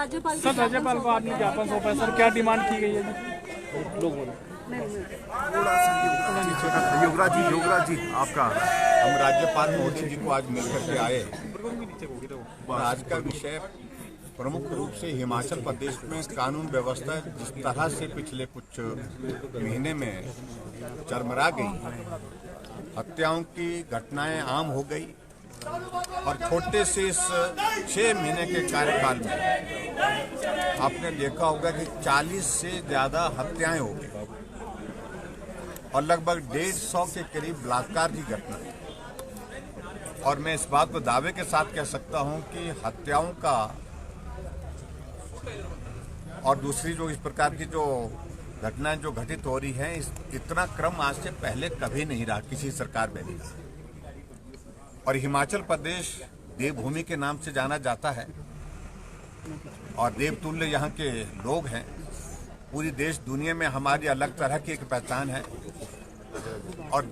राज्यपाल सर राज्यपाल को आपने ज्ञापन सौंपा है सर, क्या डिमांड की गई है जी? लोग बोले योगराज जी आपका। हम राज्यपाल महोदय जी को आज मिलकर के आए और आज का विषय प्रमुख रूप से हिमाचल प्रदेश में कानून व्यवस्था जिस तरह से पिछले कुछ महीने में चरमरा गई, हत्याओं की घटनाएं आम हो गई और छोटे से इस 6 महीने के कार्यकाल में आपने देखा होगा कि 40 से ज़्यादा हत्याएं हो गई और लगभग 150 के करीब बलात्कार की घटना। और मैं इस बात को दावे के साथ कह सकता हूं कि हत्याओं का और दूसरी जो इस प्रकार की जो घटनाएं जो घटित हो रही हैं, इतना क्रम आज से पहले कभी नहीं रहा, किसी सरकार में नहीं रहा। और हिमाचल प्रदेश देवभूमि के नाम से जाना जाता है और देवतुल्य यहाँ के लोग हैं। पूरी देश दुनिया में हमारी अलग तरह की एक पहचान है और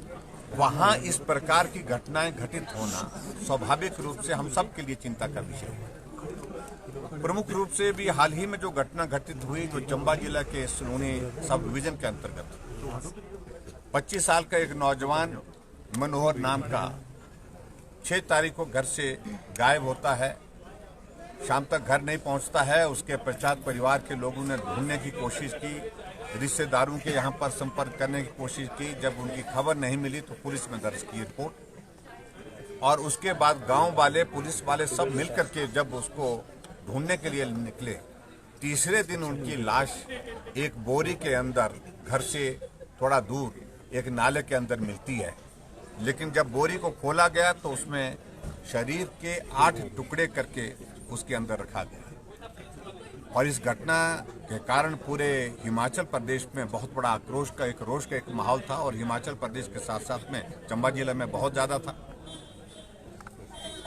वहाँ इस प्रकार की घटनाएं घटित होना स्वाभाविक रूप से हम सब के लिए चिंता का विषय है। प्रमुख रूप से भी हाल ही में जो घटना घटित हुई जो चंबा जिला के सलोनी सब डिवीजन के अंतर्गत 25 साल का एक नौजवान मनोहर नाम का 6 तारीख को घर से गायब होता है, शाम तक घर नहीं पहुंचता है। उसके पश्चात परिवार के लोगों ने ढूंढने की कोशिश की, रिश्तेदारों के यहाँ पर संपर्क करने की कोशिश की। जब उनकी खबर नहीं मिली तो पुलिस में दर्ज की रिपोर्ट और उसके बाद गांव वाले पुलिस वाले सब मिलकर के जब उसको ढूंढने के लिए निकले, तीसरे दिन उनकी लाश एक बोरी के अंदर घर से थोड़ा दूर एक नाले के अंदर मिलती है। लेकिन जब बोरी को खोला गया तो उसमें शरीर के 8 टुकड़े करके उसके अंदर रखा गया। और इस घटना के कारण पूरे हिमाचल प्रदेश में बहुत बड़ा आक्रोश का रोष का एक माहौल था और हिमाचल प्रदेश के साथ साथ में चंबा जिला में बहुत ज़्यादा था।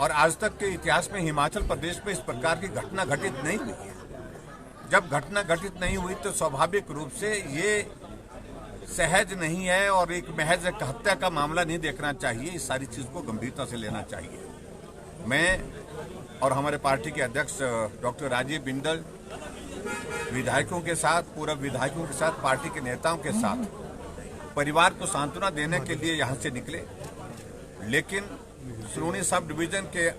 और आज तक के इतिहास में हिमाचल प्रदेश में इस प्रकार की घटना घटित नहीं हुई है। जब घटना घटित नहीं हुई तो स्वाभाविक रूप से ये सहज नहीं है और एक महज एक हत्या का मामला नहीं देखना चाहिए। इस सारी चीज़ को गंभीरता से लेना चाहिए। मैं और हमारे पार्टी के अध्यक्ष डॉक्टर राजीव बिंदल विधायकों के साथ, पूर्व विधायकों के साथ, पार्टी के नेताओं के साथ परिवार को सांत्वना देने के लिए यहाँ से निकले। लेकिन सलोनी सब डिवीजन के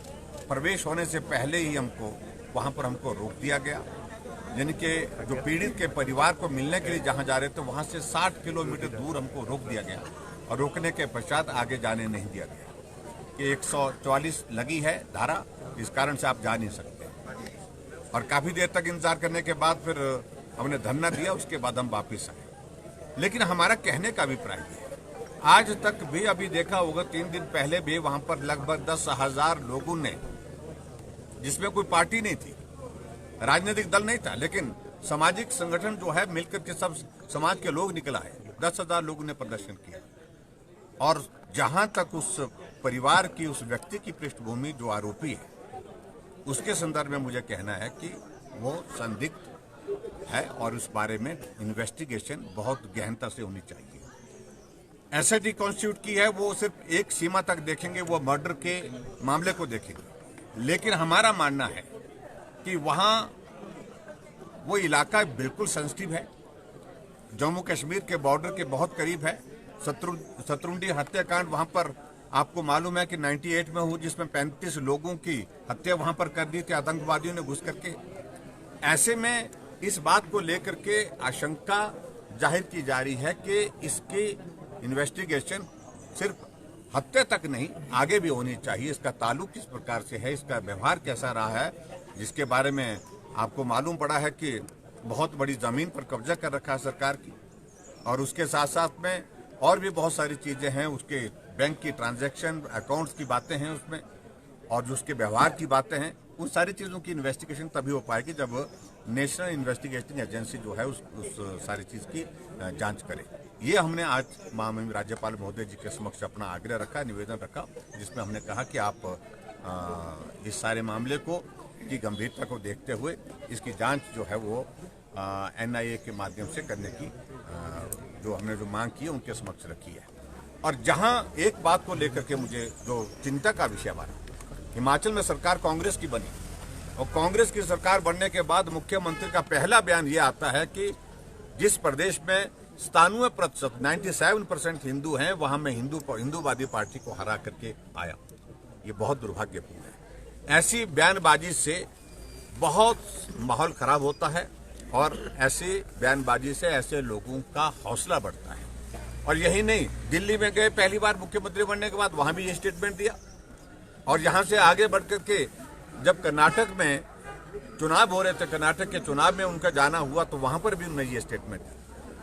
प्रवेश होने से पहले ही वहाँ पर हमको रोक दिया गया। जिनके जो पीड़ित के परिवार को मिलने के लिए जहाँ जा रहे थे वहाँ से 60 किलोमीटर दूर हमको रोक दिया गया और रोकने के पश्चात आगे जाने नहीं दिया गया कि 144 लगी है धारा, इस कारण से आप जा नहीं सकते। और काफ़ी देर तक इंतजार करने के बाद फिर हमने धरना दिया, उसके बाद हम वापस आए। लेकिन हमारा कहने का अभिप्राय है, आज तक भी अभी देखा होगा 3 दिन पहले भी वहां पर लगभग 10,000 लोगों ने, जिसमें कोई पार्टी नहीं थी, राजनीतिक दल नहीं था, लेकिन सामाजिक संगठन जो है मिलकर के सब समाज के लोग निकल आए। 10,000 लोगों ने प्रदर्शन किया। और जहां तक उस परिवार की, उस व्यक्ति की पृष्ठभूमि जो आरोपी है, उसके संदर्भ में मुझे कहना है कि वो संदिग्ध है और उस बारे में इन्वेस्टिगेशन बहुत गहनता से होनी चाहिए। एसआईटी कॉन्स्टिट्यूट की है, वो सिर्फ एक सीमा तक देखेंगे, वो मर्डर के मामले को देखेंगे। लेकिन हमारा मानना है कि वहाँ वो इलाका बिल्कुल सेंसिटिव है, जम्मू कश्मीर के बॉर्डर के बहुत करीब है। शत्रुंडी हत्याकांड वहाँ पर आपको मालूम है कि 98 में हुआ, जिसमें 35 लोगों की हत्या वहाँ पर कर दी थी आतंकवादियों ने घुस करके। ऐसे में इस बात को लेकर के आशंका जाहिर की जा रही है कि इसकी इन्वेस्टिगेशन सिर्फ हत्या तक नहीं, आगे भी होनी चाहिए। इसका ताल्लुक किस प्रकार से है, इसका व्यवहार कैसा रहा है, जिसके बारे में आपको मालूम पड़ा है कि बहुत बड़ी ज़मीन पर कब्जा कर रखा है सरकार की। और उसके साथ साथ में और भी बहुत सारी चीज़ें हैं, उसके बैंक की ट्रांजैक्शन अकाउंट्स की बातें हैं उसमें, और जो उसके व्यवहार की बातें हैं, उन सारी चीज़ों की इन्वेस्टिगेशन तभी हो पाएगी जब नेशनल इन्वेस्टिगेटिंग एजेंसी जो है उस सारी चीज़ की जांच करे। ये हमने आज माननीय राज्यपाल महोदय जी के समक्ष अपना आग्रह रखा, निवेदन रखा, जिसमें हमने कहा कि आप इस सारे मामले को की गंभीरता को देखते हुए इसकी जांच जो है वो NIA के माध्यम से करने की जो हमने जो मांग की है उनके समक्ष रखी है। और जहां एक बात को लेकर के मुझे जो चिंता का विषय हमारा, हिमाचल में सरकार कांग्रेस की बनी और कांग्रेस की सरकार बनने के बाद मुख्यमंत्री का पहला बयान ये आता है कि जिस प्रदेश में 97% 97% हिंदू हैं, वहां मैं हिंदूवादी पार्टी को हरा करके आया। ये बहुत दुर्भाग्यपूर्ण है। ऐसी बयानबाजी से बहुत माहौल खराब होता है और ऐसी बयानबाजी से ऐसे लोगों का हौसला बढ़ता है। और यही नहीं, दिल्ली में गए पहली बार मुख्यमंत्री बनने के बाद, वहां भी ये स्टेटमेंट दिया। और यहां से आगे बढ़ करके जब कर्नाटक में चुनाव हो रहे थे, कर्नाटक के चुनाव में उनका जाना हुआ, तो वहां पर भी उन्होंने ये स्टेटमेंट दिया।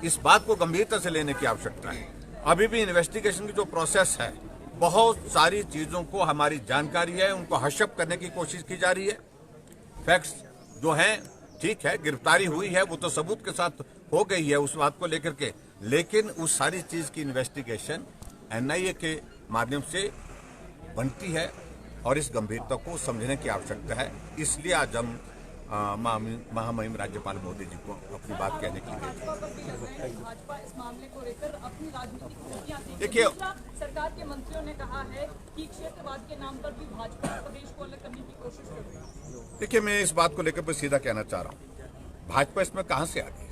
इस बात को गंभीरता से लेने की आवश्यकता है। अभी भी इन्वेस्टिगेशन की जो प्रोसेस है, बहुत सारी चीजों को हमारी जानकारी है, उनको हशप करने की कोशिश की जा रही है। फैक्ट्स जो हैं ठीक है, गिरफ्तारी हुई है, वो तो सबूत के साथ हो गई है उस बात को लेकर के, लेकिन उस सारी चीज की इन्वेस्टिगेशन एनआईए के माध्यम से बनती है और इस गंभीरता को समझने की आवश्यकता है। इसलिए आज हम महामहिम राज्यपाल मोदी जी को अपनी बात कहने के लिए भाजपा इस मामले को लेकर अपनी राजनीतिक नीतियां देखिए, सरकार के मंत्रियों ने कहा है कि क्षेत्रवाद के नाम पर भी भाजपा प्रदेश को अलग करने की कोशिश कर रही है। देखिए, मैं इस बात को लेकर बस सीधा कहना चाह रहा हूँ, भाजपा इसमें कहां से आ गई?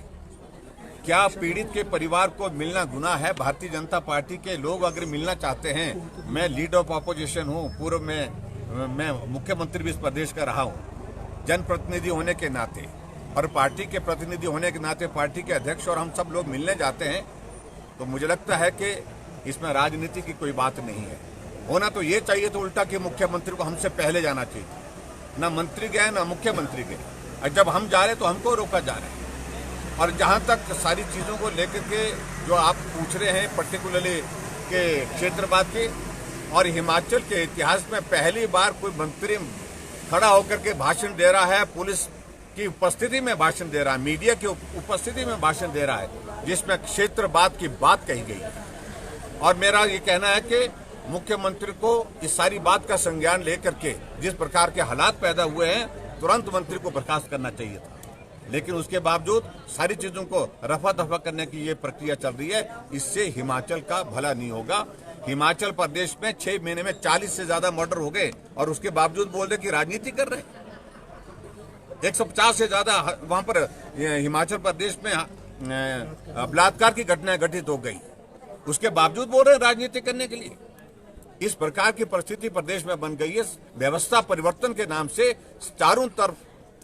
क्या पीड़ित के परिवार को मिलना गुनाह है? भारतीय जनता पार्टी के लोग अगर मिलना चाहते हैं, मैं लीडर ऑफ ऑपोजिशन हूँ, पूर्व में मैं मुख्यमंत्री भी इस प्रदेश का रहा हूँ, जनप्रतिनिधि होने के नाते और पार्टी के प्रतिनिधि होने के नाते पार्टी के अध्यक्ष और हम सब लोग मिलने जाते हैं, तो मुझे लगता है कि इसमें राजनीति की कोई बात नहीं है। होना तो ये चाहिए तो उल्टा कि मुख्यमंत्री को हमसे पहले जाना चाहिए, ना मंत्री गए ना मुख्यमंत्री गए, और जब हम जा रहे तो हमको रोका जा रहा है। और जहां तक सारी चीजों को लेकर के जो आप पूछ रहे हैं, पर्टिकुलरली के क्षेत्रवाद के, और हिमाचल के इतिहास में पहली बार कोई मंत्री खड़ा होकर के भाषण दे रहा है, पुलिस की उपस्थिति में भाषण दे रहा है, मीडिया की उपस्थिति में भाषण दे रहा है, जिसमें क्षेत्रवाद की बात कही गई है। और मेरा ये कहना है कि मुख्यमंत्री को इस सारी बात का संज्ञान लेकर के जिस प्रकार के हालात पैदा हुए हैं, तुरंत मंत्री को बर्खास्त करना चाहिए था। लेकिन उसके बावजूद सारी चीजों को रफा दफा करने की ये प्रक्रिया चल रही है, इससे हिमाचल का भला नहीं होगा। हिमाचल प्रदेश में 6 महीने में 40 से ज्यादा मर्डर हो गए और उसके बावजूद बोल रहे कि राजनीति कर रहे हैं। 150 से ज्यादा वहां पर हिमाचल प्रदेश में बलात्कार की घटनाएं घटित हो गई, उसके बावजूद बोल रहे हैं राजनीति करने के लिए। इस प्रकार की परिस्थिति प्रदेश में बन गई है। व्यवस्था परिवर्तन के नाम से चारों तरफ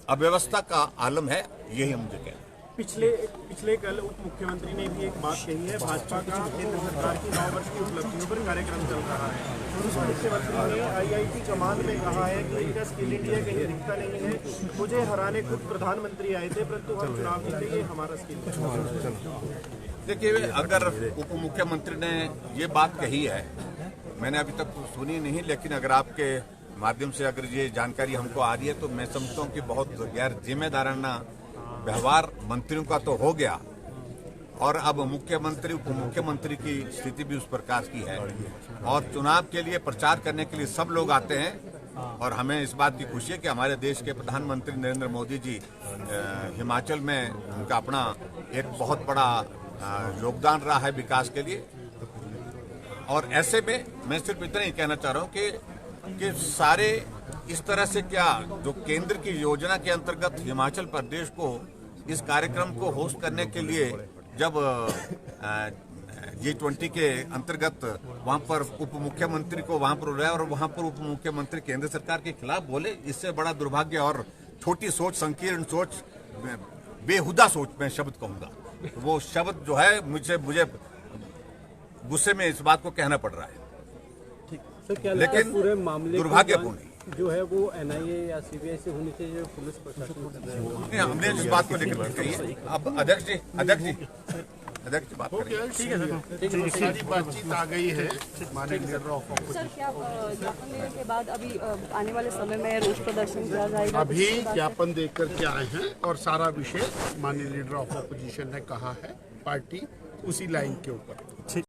अव्यवस्था का आलम है, यही हम मुझे कहते हैं। पिछले कल उप मुख्यमंत्री ने भी एक बात कही है, भाजपा का केंद्र सरकार की 9 वर्ष की उपलब्धियों पर कार्यक्रम चल रहा है। उस मुख्यमंत्री ने आईआईटी कमान में कहा है कि इनका स्किल इंडिया कहीं दिखता नहीं है, मुझे हराने खुद प्रधानमंत्री आए थे, परंतु हम चुनाव जीते, ये हमारा स्किल है। देखिए, अगर उप मुख्यमंत्री ने ये बात कही है, मैंने अभी तक तो सुनी नहीं, लेकिन अगर आपके माध्यम से अगर ये जानकारी हमको आ रही है तो मैं समझता हूँ कि बहुत गैर जिम्मेदाराना व्यवहार मंत्रियों का तो हो गया, और अब मुख्यमंत्री उप मुख्यमंत्री की स्थिति भी उस प्रकार की है। और चुनाव के लिए प्रचार करने के लिए सब लोग आते हैं, और हमें इस बात की खुशी है कि हमारे देश के प्रधानमंत्री नरेंद्र मोदी जी हिमाचल में उनका अपना एक बहुत बड़ा योगदान रहा है विकास के लिए। और ऐसे में मैं सिर्फ इतना ही कहना चाह रहा हूँ कि सारे इस तरह से क्या जो केंद्र की योजना के अंतर्गत हिमाचल प्रदेश को इस कार्यक्रम को होस्ट करने के लिए जब G20 के अंतर्गत वहां पर उप मुख्यमंत्री को वहां पर बुलाया और वहां पर उप मुख्यमंत्री केंद्र सरकार के खिलाफ बोले, इससे बड़ा दुर्भाग्य और छोटी सोच, संकीर्ण सोच, बेहुदा सोच मैं शब्द कहूंगा, वो शब्द जो है मुझे गुस्से में इस बात को कहना पड़ रहा है, लेकिन पूरे मामले दुर्भाग्यपूर्ण जो है वो एनआईए या सीबीआई से होनी चाहिए, जो पुलिस प्रशासन। हमने इस बात को लेकर कही है। अब अध्यक्ष जी बात करेंगे। ठीक है सर, सारी बातचीत आ गई है। माननीय लीडर ऑफ ऑपोजिशन सर, क्या ज्ञापन देने के बाद अभी आने वाले समय में रोष प्रदर्शन किया जाएगा? अभी ज्ञापन देकर के आए हैं और सारा विषय माननीय लीडर ऑफ ऑपोजिशन ने कहा है, पार्टी उसी लाइन के ऊपर